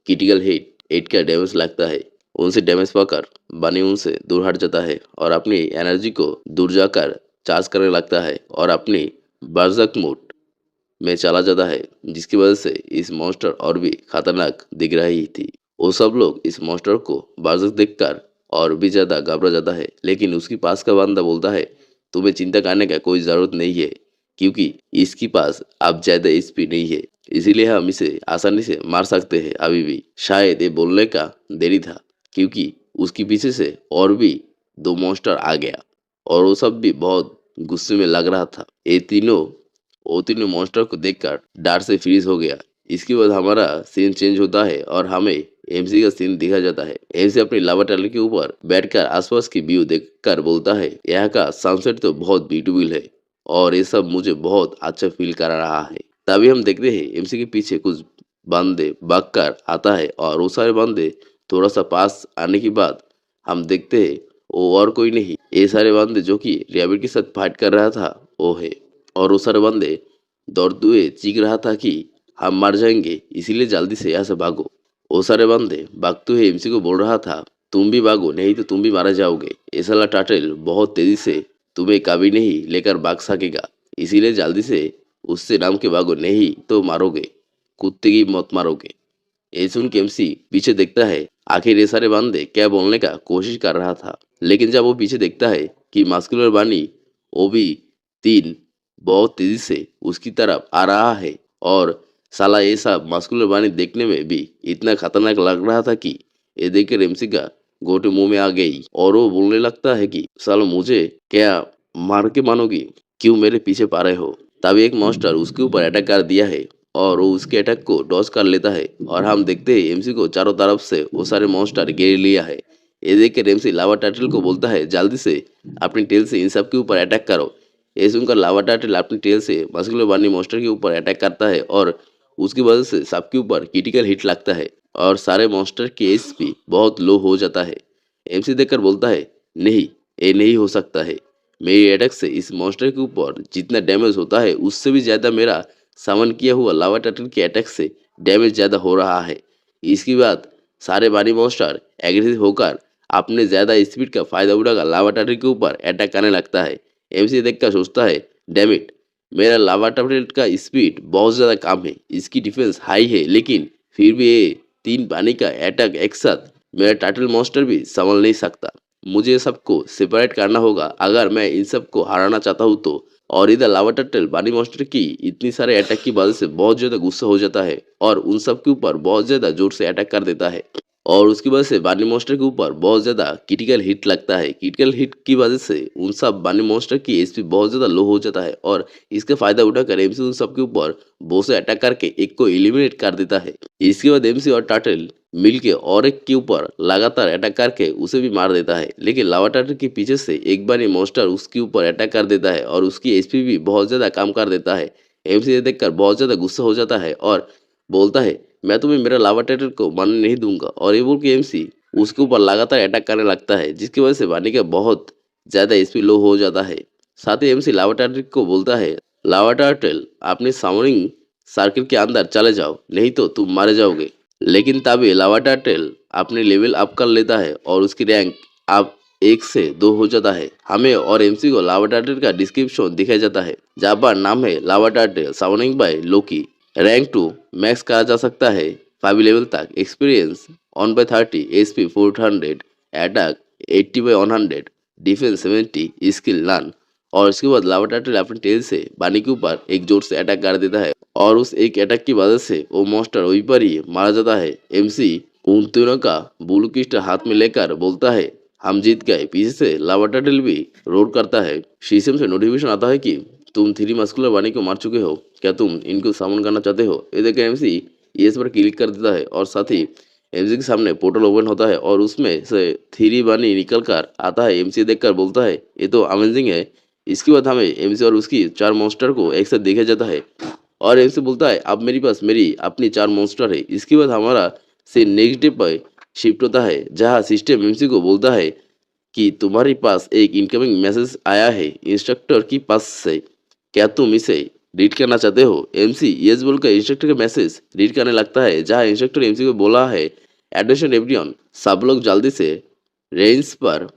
क्रिटिकल हिट 8 का डैमेज लगता है। उनसे डैमेज पाकर बानी उनसे दूर हट जाता है और अपनी एनर्जी को दूर जाकर चार्ज करने लगता है और अपनी बर्जक मोड में चला जाता है जिसकी वजह से इस मॉन्स्टर और भी खतरनाक दिख रही थी। वो सब लोग इस मॉन्स्टर को बर्जक देखकर और भी ज्यादा घबरा जाता है लेकिन उसके पास का बंदा बोलता है तुम्हें चिंता करने का कोई जरूरत नहीं है क्योंकि इसके पास अब ज्यादा स्पीड नहीं है, इसीलिए हम इसे आसानी से मार सकते हैं अभी भी। शायद ये बोलने का देरी था क्योंकि उसके पीछे से और भी दो मॉन्स्टर आ गया और वो सब भी बहुत गुस्से में लग रहा था। ये तीनों वो तीनों मॉन्स्टर को देखकर डर से फ्रीज हो गया। इसके बाद हमारा सीन चेंज होता है और हमें एमसी का सीन दिखा जाता है। एमसी अपनी लावा टनल के ऊपर बैठकर आसपास की व्यू देखकर बोलता है यहाँ का सनसेट तो बहुत ब्यूटीफुल है और ये सब मुझे बहुत अच्छा फील करा रहा है। तभी हम देखते हैं एमसी के पीछे कुछ बंदे भागकर आता है और वो सारे बंदे थोड़ा सा पास आने के बाद हम देखते हैं वो और कोई नहीं, ये सारे बंदे जो कि रैबिट के साथ फाइट कर रहा था वो है। और वो सारे बंदे दौड़ते हुए चीख रहा था कि हम मर जाएंगे इसीलिए जल्दी से यहाँ से भागो। वो सारे बंदे भागते हुए एमसी को बोल रहा था तुम भी भागो नहीं तो तुम भी मारा जाओगे, ये साला टाटल बहुत तेजी से तुम्हें कभी नहीं लेकर भाग सकेगा, इसीलिए जल्दी से उससे नाम के भागो नहीं तो मारोगे, कुत्ते की मौत मारोगे। ये सुन के एमसी पीछे देखता है आखिर ये सारे बंदे क्या बोलने का कोशिश कर रहा था। लेकिन जब वो पीछे देखता है कि मास्कुलर बानी वो भी तीन बहुत तेजी से उसकी तरफ आ रहा है और साला ये सब मास्कुलर बानी देखने में भी इतना खतरनाक लग रहा था कि ये देख कर एमसी का गोटे मुंह में आ गई और वो बोलने लगता है कि साला मुझे क्या मार के मानोगी, क्यों मेरे पीछे पा रहे हो? तभी एक मॉन्स्टर उसके ऊपर अटैक कर दिया है और वो उसके अटैक को डॉज कर लेता है और हम देखते हैं एमसी को चारों तरफ से वो सारे मॉन्स्टर घेर लिया है। ये देख कर एमसी लावा टर्टल को बोलता है जल्दी से अपनी टेल से इन सब के ऊपर अटैक करो। ये सुनकर लावा टर्टल अपनी टेल से मस्कुलर बनी मॉन्स्टर के ऊपर अटैक करता है और उसकी वजह से सबके ऊपर क्रिटिकल हिट लगता है और सारे मॉन्स्टर की एचपी बहुत लो हो जाता है। एमसी देखकर बोलता है नहीं, ये नहीं हो सकता है। मेरी अटैक से इस मॉन्स्टर के ऊपर जितना डैमेज होता है उससे भी ज़्यादा मेरा समन किया हुआ लावा टर्टल के अटैक से डैमेज ज़्यादा हो रहा है। इसके बाद सारे बानी मॉन्स्टर एग्रेसिव होकर अपने ज़्यादा स्पीड का फायदा उठाकर लावा टर्टल के ऊपर अटैक करने लगता है। एमसी देखकर सोचता है डैम इट, मेरा लावा टर्टल का स्पीड बहुत ज़्यादा कम है, इसकी डिफेंस हाई है, लेकिन फिर भी ये 3 पानी का अटैक एक साथ मेरा टर्टल मॉन्स्टर भी संभल नहीं सकता। मुझे सबको सेपरेट करना होगा अगर मैं इन सबको हराना चाहता हूँ तो। और इधर लावा टर्टल बानी मॉन्स्टर की इतनी सारे अटैक की वजह से बहुत ज़्यादा गुस्सा हो जाता है और उन सब के ऊपर बहुत ज़्यादा जोर से अटैक कर देता है और उसकी वजह से बानी मॉन्स्टर के ऊपर बहुत ज़्यादा क्रिटिकल हिट लगता है। क्रिटिकल हिट की वजह से उन सब बानी मॉन्स्टर की एचपी बहुत ज़्यादा लो हो जाता है और इसका फायदा उठाकर एमसी उन सब के ऊपर बहुत से अटैक करके एक को एलिमिनेट कर देता है। इसके बाद एमसी और टर्टल मिलके और एक के ऊपर लगातार अटैक करके उसे भी मार देता है, लेकिन लावा टर्टल के पीछे से एक बार ये मॉन्स्टर उसके ऊपर अटैक कर देता है और उसकी एचपी भी बहुत ज़्यादा कम कर देता है। एमसी ये देखकर बहुत ज़्यादा गुस्सा हो जाता है और बोलता है मैं तुम्हें मेरा लावा टर्टल को मारने नहीं दूंगा। और ये बोल के एमसी उसके ऊपर लगातार अटैक करने लगता है जिसकी वजह से वानी का बहुत ज़्यादा एचपी लो हो जाता है। साथ ही एमसी लावा टर्टल को बोलता है लावा टर्टल अपने सामरिंग सर्किल के अंदर चले जाओ नहीं तो तुम मारे जाओगे। लेकिन तभी लावा टर्टल अपने लेवल अप कर लेता है और उसकी रैंक अब 1 से 2 हो जाता है। हमें और एमसी को लावा टर्टल का डिस्क्रिप्शन दिखाया जाता है जहाँ पर नाम है lava turtle sounding by Loki, rank 2 max करा जा सकता है 5 लेवल तक, experience 1/30, HP 400, attack 80/100, defence 70, skill none. और उसके बाद लावा टर्टल अपने टेल से बानी के ऊपर एक जोर से अटैक कर देता है और उस एक अटैक की वजह से वो मॉन्स्टर वहीं पर ही मारा जाता है। एमसी उन तीनों का ब्लू क्रिस्टल हाथ में लेकर बोलता है हम जीत गए। पीछे से लावा टर्टल भी रोड करता है। शीशम से नोटिफिकेशन आता है कि तुम 3 मस्कुलर बानी को मार चुके हो, क्या तुम इनको सामन करना चाहते हो। ये देखकर एमसी येस पर क्लिक कर देता है और साथ ही एमसी के सामने पोर्टल ओपन होता है और उसमें से 3 बानी निकल कर आता है। एमसी देखकर बोलता है ये तो अमेजिंग है। इसके बाद हमें एमसी और उसकी 4 मॉन्स्टर को एक साथ देखा जाता है और एमसी बोलता है अब मेरे पास मेरी अपनी 4 मॉन्स्टर है। इसके बाद हमारा से नेक्स्ट डे पर शिफ्ट होता है जहाँ सिस्टम एमसी को बोलता है कि तुम्हारे पास एक इनकमिंग मैसेज आया है इंस्ट्रक्टर की पास से, क्या तुम इसे रीड करना चाहते हो। एमसी यस बोलकर इंस्ट्रक्टर का मैसेज रीड करने लगता है जहाँ इंस्ट्रक्टर एमसी को बोला है एटेंशन एवरीवन, सब लोग जल्दी से रेंज पर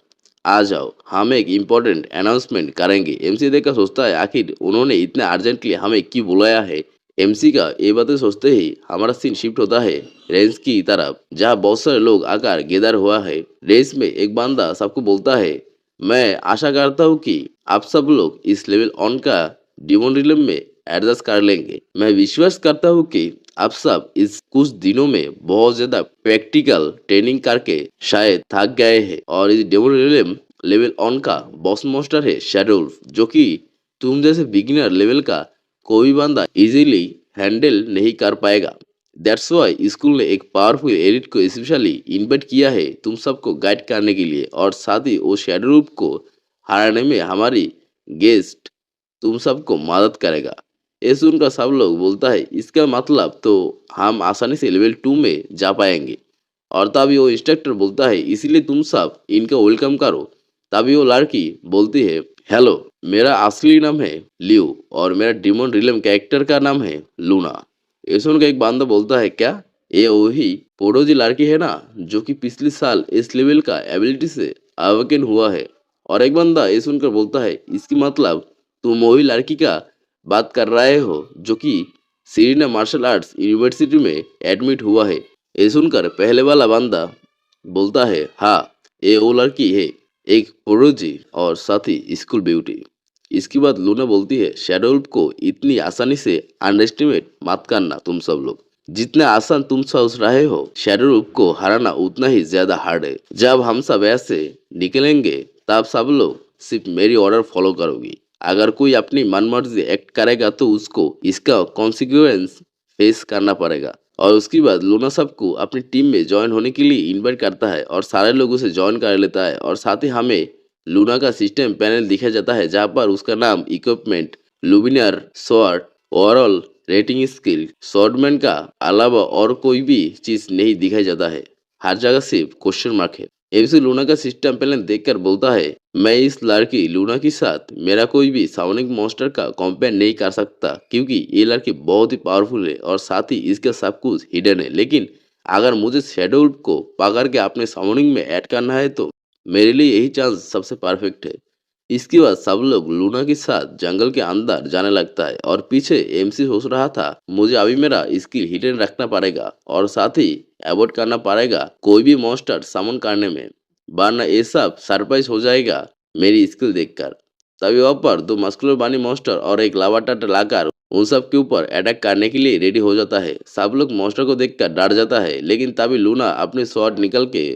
आ जाओ, हम एक इम्पोर्टेंट अनाउंसमेंट करेंगे। एमसी देखकर सोचता है आखिर उन्होंने इतना अर्जेंटली हमें क्यों बुलाया है। एमसी का ये बातें सोचते ही हमारा सीन शिफ्ट होता है रेंज की तरफ जहाँ बहुत सारे लोग आकर गेदर हुआ है। रेंज में एक बंदा सबको बोलता है मैं आशा करता हूँ कि आप सब लोग इस लेवल ऑन का डिमोन रिलम में एडजस्ट कर लेंगे। मैं विश्वास करता हूँ कि आप सब इस कुछ दिनों में बहुत ज्यादा प्रैक्टिकल ट्रेनिंग करके शायद थक गए हैं और इस डिमोन रिलम लेवल ऑन का बॉस मॉन्स्टर है शैडोल्फ, जो कि तुम जैसे बिगिनर लेवल का कोई बंदा इजीली हैंडल नहीं कर पाएगा। दैट्स वाई स्कूल ने एक पावरफुल एलिट को स्पेशली इन्वाइट किया है तुम सबको गाइड करने के लिए और साथ ही वो शैडोल्फ को हराने में हमारी गेस्ट तुम सबको मदद करेगा। ये सुनकर सब लोग बोलता है इसका मतलब तो हम आसानी से लेवल 2 में जा पाएंगे। और तभी वो इंस्ट्रक्टर बोलता है इसीलिए तुम सब इनका वेलकम करो। तभी वो लड़की बोलती है हेलो, मेरा असली नाम है लियो और मेरा डिमोन रिलम कैरेक्टर का नाम है लूना। ये सुनकर एक बंदा बोलता है क्या ये वही पोडोजी लड़की है ना जो कि पिछले साल इस लेवल का एबिलिटी से अवेकन हुआ है। और एक बंदा ये सुनकर बोलता है इसकी मतलब तुम वही लड़की का बात कर रहे हो जो कि सीरीना मार्शल आर्ट्स यूनिवर्सिटी में एडमिट हुआ है। ये सुनकर पहले वाला बंदा बोलता है हाँ, ये वो लड़की है, एक प्रोजी और साथ ही स्कूल ब्यूटी। इसके बाद लूना बोलती है शैडोल्फ को इतनी आसानी से अंडरएस्टिमेट मत करना तुम सब लोग, जितना आसान तुम सोच रहे हो शैडोल्फ को हराना उतना ही ज्यादा हार्ड है। जब हम सब ऐसे निकलेंगे तब सब लोग सिर्फ मेरी ऑर्डर फॉलो करोगी। अगर कोई अपनी मनमर्जी एक्ट करेगा तो उसको इसका कॉन्सिक्वेंस फेस करना पड़ेगा। और उसके बाद लूना सबको अपनी टीम में ज्वाइन होने के लिए इनवाइट करता है और सारे लोग उसे ज्वाइन कर लेता है और साथ ही हमें लूना का सिस्टम पैनल दिखा जाता है जहाँ पर उसका नाम इक्विपमेंट लुबिनर sword overall rating skill swordsman का अलावा और कोई भी चीज नहीं दिखाई जाता है। हर जगह सिर्फ क्वेश्चन मार्क है। एमसी लूना का सिस्टम पैनल देखकर बोलता है मैं इस लड़की लूना के साथ मेरा कोई भी साउनिक मॉन्स्टर का कंपेयर नहीं कर सकता क्योंकि ये लड़की बहुत ही पावरफुल है और साथ ही इसका सब कुछ हिडन है। लेकिन अगर मुझे शेड्यूल को पकड़ के अपने साउनिंग में ऐड करना है तो मेरे लिए यही चांस सबसे परफेक्ट है। इसके बाद सब लोग लूना के साथ जंगल के अंदर जाने लगता है और पीछे एमसी सोच रहा था मुझे अभी मेरा स्किल हिडन रखना पड़ेगा और साथ ही अवॉइड करना पड़ेगा कोई भी मॉन्स्टर समन करने में, वरना ये सब सरप्राइज हो जाएगा मेरी स्किल देखकर। तभी वहाँ पर दो मस्कुलर बानी मॉन्स्टर और एक लावाटट लाकर उन सब के ऊपर अटैक करने के लिए रेडी हो जाता है। सब लोग मॉन्स्टर को देखकर डर जाता है लेकिन तभी लूना अपने स्वॉर्ड निकल के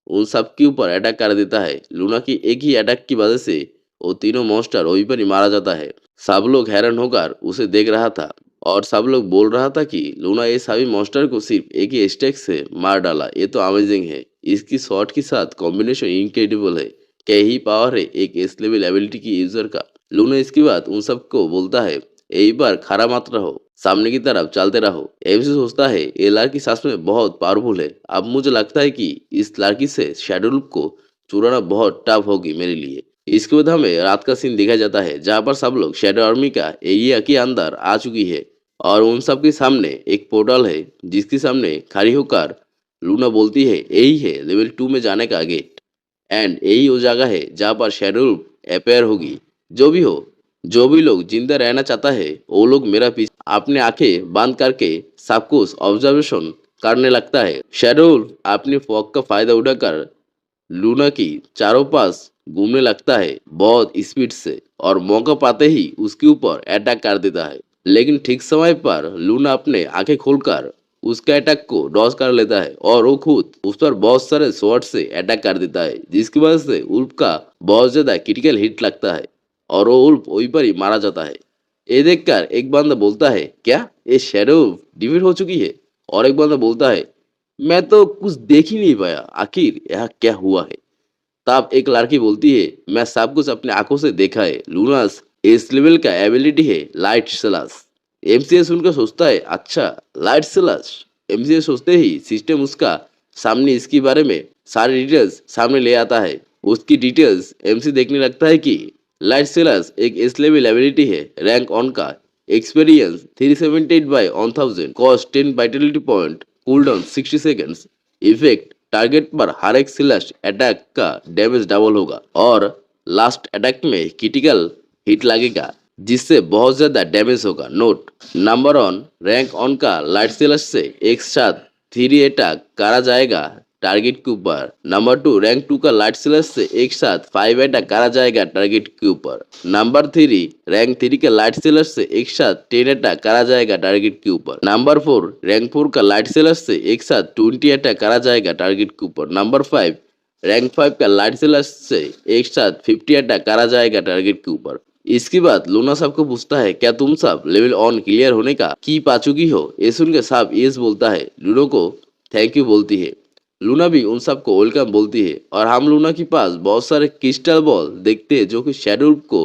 उन सब के ऊपर अटैक कर देता है। लूना की एक ही अटैक की वजह से वो तीनों मॉन्स्टर वहीं पर ही मारा जाता है। सब लोग हैरान होकर उसे देख रहा था और सब लोग बोल रहा था कि लूना ये सभी मॉन्स्टर को सिर्फ एक ही स्टेक से मार डाला, ये तो अमेजिंग है। इसकी शॉट के साथ कॉम्बिनेशन इनक्रेडिबल है। क्या ही पावर है एक एस लेवल एबिलिटी की यूजर का। लूना इसके बाद उन सबको बोलता है एक बार खरा मत रहो, सामने की तरफ चलते रहो। एमसी सोचता है ये लड़की सच में बहुत पावरफुल है। अब मुझे लगता है कि इस लड़की से शेड्यूल को चुराना बहुत टफ होगी मेरे लिए। इसके बाद हमें रात का सीन दिखाया जाता है जहाँ पर सब लोग शेडो आर्मी का एरिया के अंदर आ चुकी है और उन सब के सामने एक पोर्टल है जिसके सामने खड़ी होकर लूना बोलती है यही है लेवल 2 में जाने का गेट एंड यही वो जगह है जहाँ पर शेड्यूल अपेयर होगी। जो भी हो, जो भी लोग जिंदा रहना चाहता है वो लोग मेरा पीछे अपने आंखें बंद करके सब कुछ ऑब्जर्वेशन करने लगता है। शेड्यूल अपनी फॉग का फायदा उठाकर लूना की चारों पास घूमने लगता है बहुत स्पीड से और मौका पाते ही उसके ऊपर अटैक कर देता है। लेकिन ठीक समय पर लूना अपने आंखें खोलकर उसके अटैक को डॉज कर लेता है और वो खुद उस पर बहुत सारे शॉट से अटैक कर देता है जिसकी वजह से उल्फ का बहुत ज्यादा क्रिटिकल हिट लगता है और वो उल्फ वहीं पर ही मारा जाता है। ये देखकर एक बंदा बोलता है क्या ये शैडो डिफीट हो चुकी है, और एक बंदा बोलता है मैं तो कुछ देख ही नहीं पाया, आखिर यह क्या हुआ है। तब एक लड़की बोलती है मैं सब कुछ अपने आंखों से देखा है, लूनास इस लेवल का एबिलिटी है लाइट सलास। एमसीए सुनकर सोचता है अच्छा लाइट सलास। एमसीए सोचते ही सिस्टम उसका सामने इसके बारे में सारी डिटेल्स सामने ले आता है। उसकी डिटेल्स एमसी देखने लगता है कि लाइट सेलर्स एक एस लेवल एबिलिटी है रैंक ऑन का experience 378 by 1000 cost 10 vitality point cooldown 60 seconds effect target पर हर एक स्लैश अटैक का डैमेज डबल होगा और लास्ट अटैक में क्रिटिकल हिट लगेगा जिससे बहुत ज्यादा डैमेज होगा। Note number one rank one का लाइट सेलर्स से एक साथ 3 अटैक करा जाएगा टारगेट के ऊपर। नंबर 2 रैंक 2 का लाइट सेलर्स से एक साथ 5 अटैक करा जाएगा टारगेट के ऊपर। नंबर 3 रैंक 3 के लाइट सेलर्स से एक साथ 10 अटैक करा जाएगा टारगेट के ऊपर। नंबर 4 रैंक 4 का लाइट सेलर्स से एक साथ 20 अटैक करा जाएगा टारगेट के ऊपर। नंबर 5 रैंक 5 का लाइट सेलर्स से एक साथ 50 अटैक करा जाएगा टारगेट के ऊपर। इसके बाद लूना सबको पूछता है क्या तुम सब लेवल ऑन क्लियर होने का की पा चुकी हो। ये सुन के सब यस बोलता है, लूनो को थैंक यू बोलती है। लूना भी उन सबको वेलकम बोलती है और हम लूना के पास बहुत सारे क्रिस्टल बॉल देखते हैं जो कि शेड्यूल को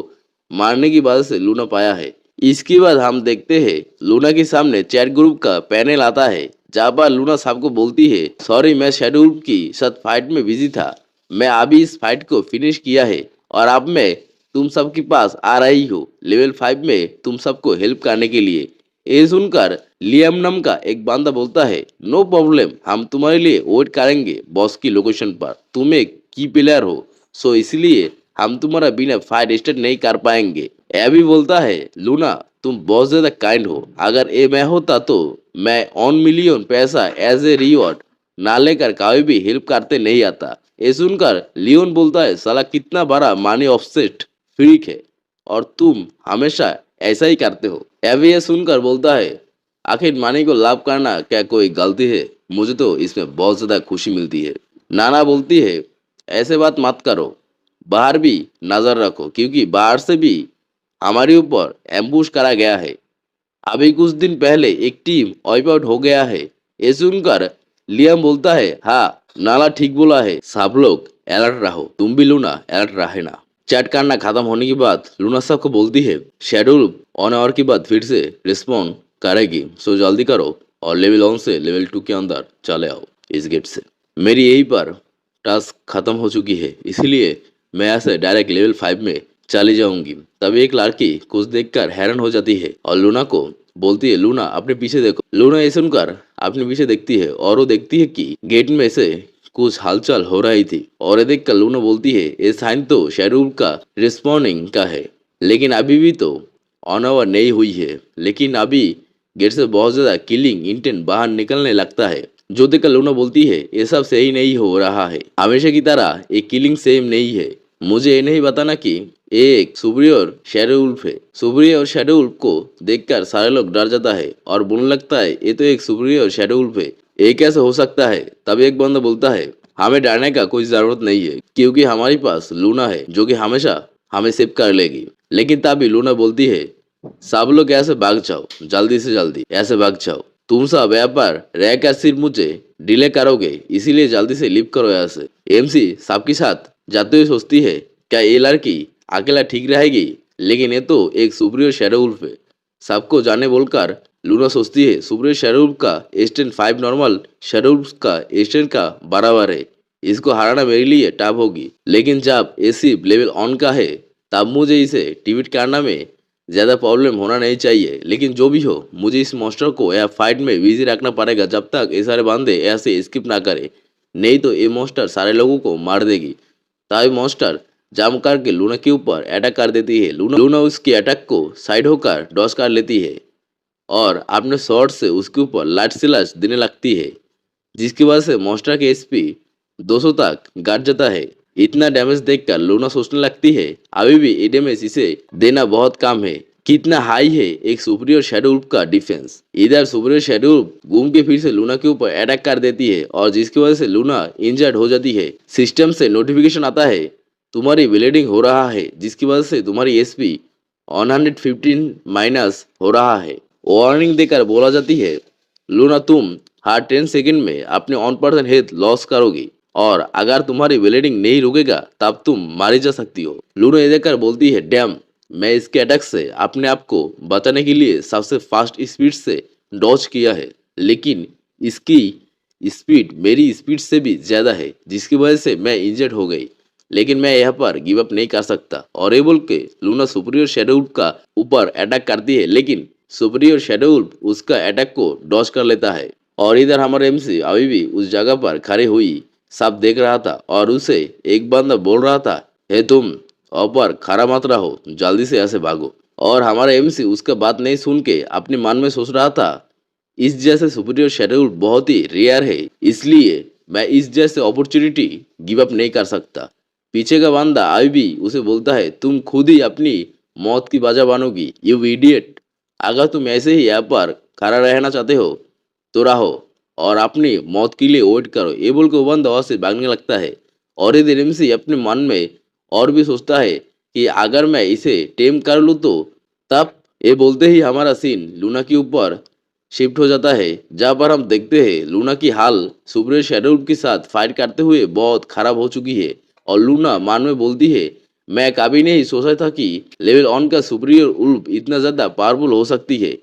मारने की वजह से लूना पाया है। इसके बाद हम देखते हैं लूना के सामने चैट ग्रुप का पैनल आता है जहाँ पर लूना सबको बोलती है सॉरी मैं शेड्यूल की साथ फाइट में बिजी था, मैं अभी इस फाइट को फिनिश किया है और अब मैं तुम सबके पास आ रही हो लेवल 5 में तुम सबको हेल्प करने के लिए। ये सुनकर लियम नाम का एक बंदा बोलता है नो प्रॉब्लम, हम तुम्हारे लिए वेट करेंगे बॉस की लोकेशन पर, तुम एक की प्लेयर हो सो इसलिए हम तुम्हारा बिना फाइट स्टार्ट नहीं कर पाएंगे। एबी बोलता है लूना तुम बहुत ज्यादा काइंड हो, अगर ये मैं होता तो मैं 1 मिलियन पैसा एज ए रिवॉर्ड ना लेकर कभी भी हेल्प करते नहीं आता। ये सुनकर लियोन बोलता है साला कितना बड़ा मनी ऑफसेट फ्रीक है और तुम हमेशा ऐसा ही करते हो। एबी ये सुनकर बोलता है आखिर मनी को लाभ करना क्या कोई गलती है, मुझे तो इसमें बहुत ज्यादा खुशी मिलती है। नाना बोलती है ऐसे बात मत करो, बाहर भी नजर रखो क्योंकि बाहर से भी हमारे ऊपर एम्बुश करा गया है। अभी कुछ दिन पहले एक टीम वाइप आउट हो गया है। ये सुनकर लियाम बोलता है, हाँ नाला ठीक बोला है, सब लोग अलर्ट रहो, तुम भी लूना अलर्ट रहे ना। चैट करना खत्म होने के बाद लूना साहब को बोलती है, शेड्यूल ऑन आवर के बाद फिर से रिस्पॉन्ड करेगी, सो जल्दी करो और लेवल 1 से लेवल 2 के अंदर चले आओ इस गेट से। मेरी यही पर टास्क खत्म हो चुकी है, इसीलिए मैं ऐसे डायरेक्ट लेवल 5 में चली जाऊंगी। तभी एक लड़की कुछ देखकर हैरान हो जाती है और लूना को बोलती है, लूना अपने पीछे देखो। लूना ये सुनकर अपने पीछे देखती है और वो देखती है कि गेट में से कुछ हलचल हो रही थी और ये देखकर लूना बोलती है, ये साइन तो शेड्यूल का रिस्पॉन्डिंग का है, लेकिन अभी भी तो ऑन आवर नहीं हुई है। लेकिन अभी गेट से बहुत ज्यादा किलिंग इंटेंट बाहर निकलने लगता है, जो देखकर लूना बोलती है, ये सब सही नहीं हो रहा है, हमेशा की तरह ये किलिंग सेम नहीं है। मुझे ये नहीं बताना कि ये एक सुपीरियर शैडो वुल्फ है। सुपीरियर शैडो वुल्फ को देखकर सारे लोग डर जाता है और बोलने लगता है, ये तो एक सुपीरियर शैडो वुल्फ है, ये कैसे हो सकता है। तब एक बंदा बोलता है, हमें डरने का कोई जरूरत नहीं है, क्योंकि हमारे पास लूना है जो कि हमेशा हमें सेव कर लेगी। लेकिन तभी लूना बोलती है, सब लोग ऐसे भाग जाओ, जल्दी से जल्दी ऐसे भाग जाओ, तुम सब यहाँ पर रहकर सिर्फ मुझे डिले करोगे, इसीलिए जल्दी से लीव करो यहाँ से। एमसी सबके साथ जाते हुए सोचती है, क्या ये लड़की अकेला ठीक रहेगी, लेकिन ये तो एक सुपीरियर शैडो वुल्फ है। सबको जाने बोलकर लूना सोचती है, सुपीरियर शैडो वुल्फ का स्टैंड 5 नॉर्मल शैडो वुल्फ का स्टैंड का बराबर है, इसको हराना मेरे लिए टफ होगी। लेकिन जब ये सिर्फ लेवल ऑन का है, तब मुझे इसे डिफीट करना में ज्यादा प्रॉब्लम होना नहीं चाहिए। लेकिन जो भी हो, मुझे इस मॉन्स्टर को यह फाइट में बिजी रखना पड़ेगा जब तक ये सारे बंदे ऐसे स्किप ना करे, नहीं तो ये मॉन्स्टर सारे लोगों को मार देगी। तभी मॉन्स्टर जाम करके लूना के ऊपर अटैक कर देती है। लूना उसकी अटैक को साइड होकर डॉस कर लेती है और अपने शॉट से उसके ऊपर लाइट स्लैश देने लगती है, जिसकी वजह से मॉन्स्टर के एचपी 200 तक घट जाता है। इतना डैमेज देखकर लूना सोचने लगती है, अभी भी ये डैमेज इसे देना बहुत कम है। कितना हाई है एक सुपीरियर शैडो वुल्फ का डिफेंस। इधर सुपीरियर शैडो वुल्फ घूम के फिर से लूना के ऊपर अटैक कर देती है और जिसकी वजह से लूना इंजर्ड हो जाती है। सिस्टम से नोटिफिकेशन आता है, तुम्हारी ब्लीडिंग हो रहा है, जिसकी वजह से तुम्हारी एसपी 115 माइनस हो रहा है। वार्निंग देकर बोला जाती है, लूना तुम हर 10 सेकंड में अपने 1% हेल्थ लॉस करोगी और अगर तुम्हारी ब्लीडिंग नहीं रुकेगा तब तुम मारी जा सकती हो। लूना ये देखकर बोलती है, डैम, मैं इसके अटैक से अपने आप को बचाने के लिए सबसे फास्ट स्पीड से डॉज किया है, लेकिन इसकी स्पीड मेरी स्पीड से भी ज्यादा है, जिसकी वजह से मैं इंजर्ड हो गई। लेकिन मैं यहाँ पर गिव अप नहीं कर सकता। और ये बोल के लूना सुपीरियर शैडो वुल्फ का ऊपर अटैक करती है, लेकिन सुपीरियर शैडो वुल्फ उसका अटैक को डॉज कर लेता है। और इधर हमारे एमसी अभी भी उस जगह पर खड़े हुई सब देख रहा था और उसे एक बंदा बोल रहा था, हे तुम ऊपर खड़ा मत रहो, जल्दी से ऐसे भागो। और हमारा एमसी उसका बात नहीं सुन के अपने मन में सोच रहा था, इस जैसे सुपीरियर शैडो वुल्फ बहुत ही रेयर है, इसलिए मैं इस जैसे अपॉर्चुनिटी गिव अप नहीं कर सकता। पीछे का बंदा अभी भी उसे बोलता है, तुम खुद ही अपनी मौत की बाजा बनोगी, यू इडियट। अगर तुम ऐसे ही यहाँ पर खड़ा रहना चाहते हो तो रहो और अपनी मौत के लिए वेट करो। ये बोल के वो बंदा वहां से भागने लगता है। और इधर एमसी अपने मन में और भी सोचता है कि अगर मैं इसे टेम कर लूँ तो। तब ये बोलते ही हमारा सीन लूना के ऊपर शिफ्ट हो जाता है, जहाँ पर हम देखते हैं लूना की हाल सुपीरियर शैडो वुल्फ के साथ फाइट करते हुए बहुत खराब हो चुकी है। और लूना मन में बोलती है, मैं कभी नहीं सोचा था कि लेवल 1 का सुपीरियर वुल्फ इतना ज्यादा पावरफुल हो सकती है,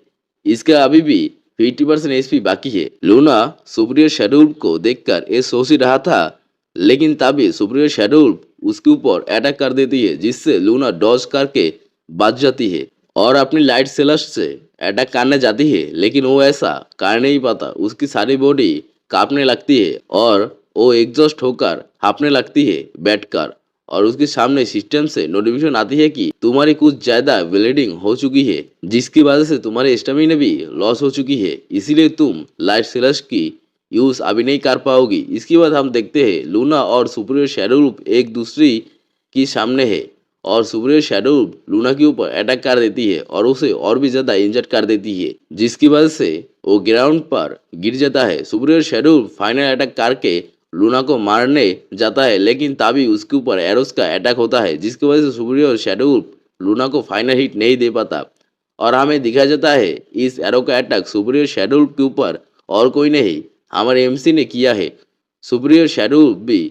इसका अभी भी 50% एचपी बाकी है। लूना सुपीरियर शैडो वुल्फ को देखकर ये सोच ही रहा था, लेकिन तभी सुपीरियर शैडो वुल्फ उसके ऊपर अटैक कर देती है, जिससे लूना डॉज करके बच जाती है और अपनी लाइट सेलस्ट से अटैक करने जाती है। लेकिन वो ऐसा कर नहीं पाता, उसकी सारी बॉडी कांपने लगती है और वो एग्जॉस्ट होकर हांफने लगती है बैठकर। और उसके सामने सिस्टम से नोटिफिकेशन आती है कि तुम्हारी कुछ ज्यादा ब्लीडिंग हो चुकी है, जिसकी वजह से तुम्हारे स्टेमिना भी लॉस हो चुकी है, इसीलिए तुम लाइट सेलस्ट की यूज अभी नहीं कर पाओगी। इसके बाद हम देखते हैं लूना और सुपीरियर शैडो वुल्फ एक दूसरे की सामने है और सुपीरियर शैडो वुल्फ लूना के ऊपर अटैक कर देती है और उसे और भी ज्यादा इंजर्ड कर देती है, जिसकी वजह से वो ग्राउंड पर गिर जाता है। Superior shadow wolf final attack करके लूना को मारने जाता है, लेकिन तभी उसके ऊपर एरोस का अटैक होता है, जिसकी वजह से सुपीरियर शैडो वुल्फ लूना को फाइनल हिट नहीं दे पाता और हमें दिखाया जाता है इस एरो का अटैक सुपीरियर शेड्यूल के ऊपर और कोई नहीं हमारे एमसी ने किया है। सुपीरियर शेड्यूल भी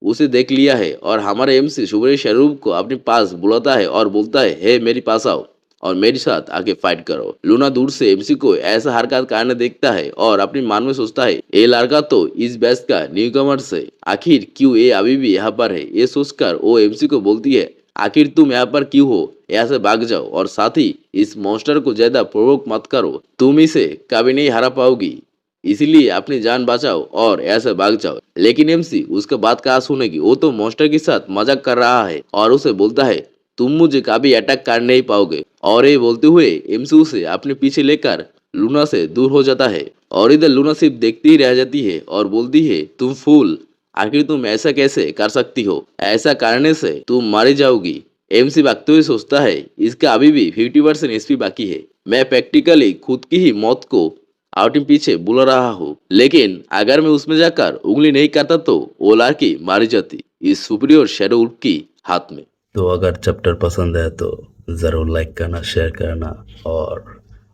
उसे देख लिया है और हमारा एमसी सुपीरियर शेड्यूल को अपने पास बुलाता है और बोलता है हे मेरे पास आओ और मेरे साथ आके फाइट करो। लूना दूर से एमसी को ऐसा हरकत करने देखता है और अपने मन में सोचता है ये लड़का तो इस बैच का न्यू कमर्स है, आखिर क्यों ये अभी भी यहाँ पर है। ये सोचकर वो एमसी को बोलती है आखिर तुम यहाँ पर क्यों हो, यहाँ से भाग जाओ और साथ ही इस मॉन्स्टर को ज्यादा प्रोवोक मत करो, तुम इसे कभी नहीं हरा पाओगी, इसलिए अपनी जान बचाओ और ऐसे भाग जाओ। लेकिन एमसी उसका बात कहाँ सुनेगी, वो तो मॉन्स्टर के साथ मजाक कर रहा है और उसे बोलता है तुम मुझे कभी अटैक कर नहीं पाओगे। और ये बोलते हुए एमसी उसे अपने पीछे लेकर लूना से दूर हो जाता है और इधर लूना सिर्फ देखती ही रह जाती है और बोलती है तुम फूल, आखिर तुम ऐसा कैसे कर सकती हो, ऐसा करने से तुम मारी जाओगी। एमसी भागते हुए सोचता है इसका अभी भी 50% एचपी बाकी है, मैं प्रैक्टिकली खुद की ही मौत को आउटिंग पीछे बुला रहा हूँ, लेकिन अगर मैं उसमें जाकर उंगली नहीं करता तो वो लड़की मारी जाती इस सुपीरियर शेडो की हाथ में। तो अगर चैप्टर पसंद है तो ज़रूर लाइक करना, शेयर करना और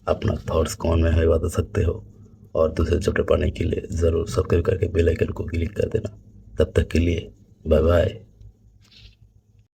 अपना थॉट्स कमेंट में हमें बता सकते हो। और दूसरे चैप्टर पढ़ने के लिए ज़रूर सब्सक्राइब करके बेल आइकन को क्लिक कर देना। तब तक के लिए बाय बाय।